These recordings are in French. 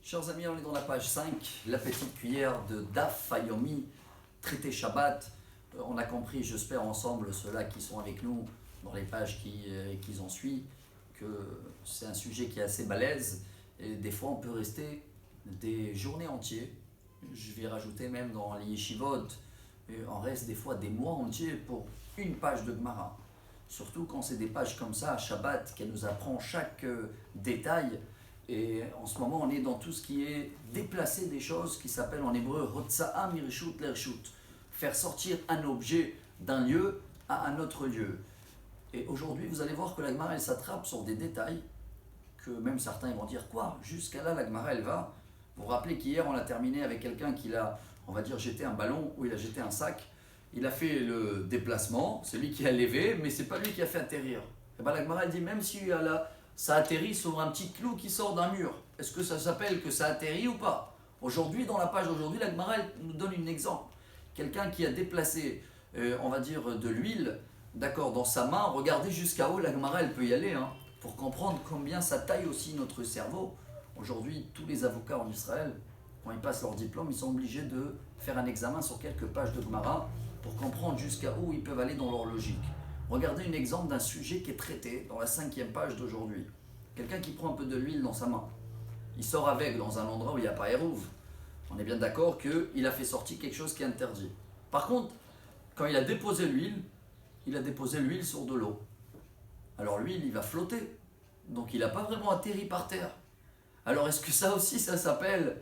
Chers amis, on est dans la page 5, la petite cuillère de Daf Hayomi, traité Shabbat. On a compris, j'espère ensemble, ceux-là qui sont avec nous dans les pages qui en suivent, que c'est un sujet qui est assez balèze et des fois on peut rester des journées entières. Je vais rajouter même dans les yeshivot, on reste des fois des mois entiers pour une page de Gemara. Surtout quand c'est des pages comme ça, Shabbat, qui nous apprend chaque détail. Et en ce moment, on est dans tout ce qui est déplacer des choses qui s'appelle en hébreu Hotza'a mirshut lershut, faire sortir un objet d'un lieu à un autre lieu. Et aujourd'hui, vous allez voir que la Gemara, elle s'attrape sur des détails que même certains vont dire quoi, jusqu'à là, la Gemara, elle va. Vous vous rappelez qu'hier, on a terminé avec quelqu'un qui a, on va dire, jeté un ballon ou il a jeté un sac. Il a fait le déplacement, c'est lui qui a levé, mais c'est pas lui qui a fait atterrir. Et bien la Gemara, elle dit même si ça atterrit sur un petit clou qui sort d'un mur, est-ce que ça s'appelle que ça atterrit ou pas? Aujourd'hui, dans la page aujourd'hui, la Gemara nous donne un exemple. Quelqu'un qui a déplacé, on va dire, de l'huile, d'accord, dans sa main, regardez jusqu'à où la Gemara, elle peut y aller, pour comprendre combien ça taille aussi notre cerveau. Aujourd'hui, tous les avocats en Israël, quand ils passent leur diplôme, ils sont obligés de faire un examen sur quelques pages de Gemara pour comprendre jusqu'à où ils peuvent aller dans leur logique. Regardez un exemple d'un sujet qui est traité dans la 5e page d'aujourd'hui. Quelqu'un qui prend un peu de l'huile dans sa main. Il sort avec dans un endroit où il n'y a pas Hérouv. On est bien d'accord qu'il a fait sortir quelque chose qui est interdit. Par contre, quand il a déposé l'huile, il a déposé l'huile sur de l'eau. Alors l'huile, il va flotter. Donc il n'a pas vraiment atterri par terre. Alors est-ce que ça aussi, ça s'appelle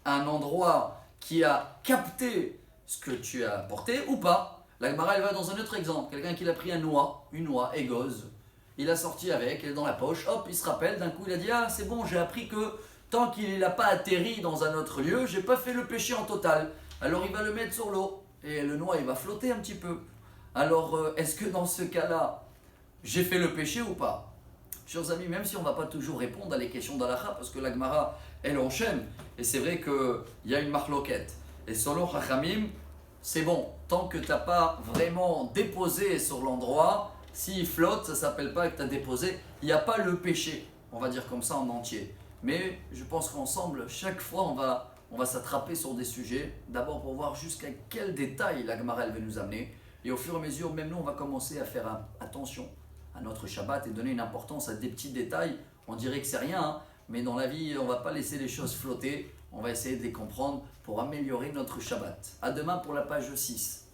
un endroit qui a capté ce que tu as porté ou pas? La Gemara, elle va dans un autre exemple. Quelqu'un qui a pris une noix égose, il a sorti avec, elle est dans la poche, hop, il se rappelle, d'un coup il a dit, ah c'est bon, j'ai appris que tant qu'il n'a pas atterri dans un autre lieu, j'ai pas fait le péché en total. Alors il va le mettre sur l'eau, et le noix il va flotter un petit peu. Alors est-ce que dans ce cas-là, j'ai fait le péché ou pas? Chers amis, même si on ne va pas toujours répondre à les questions d'Halakha, parce que la Gemara, elle enchaîne, et c'est vrai qu'il y a une marloquette. Et selon Chachamim, c'est bon, tant que tu n'as pas vraiment déposé sur l'endroit, s'il flotte, ça ne s'appelle pas que tu as déposé, il n'y a pas le péché, on va dire comme ça en entier. Mais je pense qu'ensemble, chaque fois, on va s'attraper sur des sujets, d'abord pour voir jusqu'à quel détail la Gemara elle veut nous amener, et au fur et à mesure, même nous, on va commencer à faire attention à notre Shabbat et donner une importance à des petits détails. On dirait que c'est rien, mais dans la vie, on ne va pas laisser les choses flotter. On va essayer de les comprendre pour améliorer notre Shabbat. À demain pour la page 6.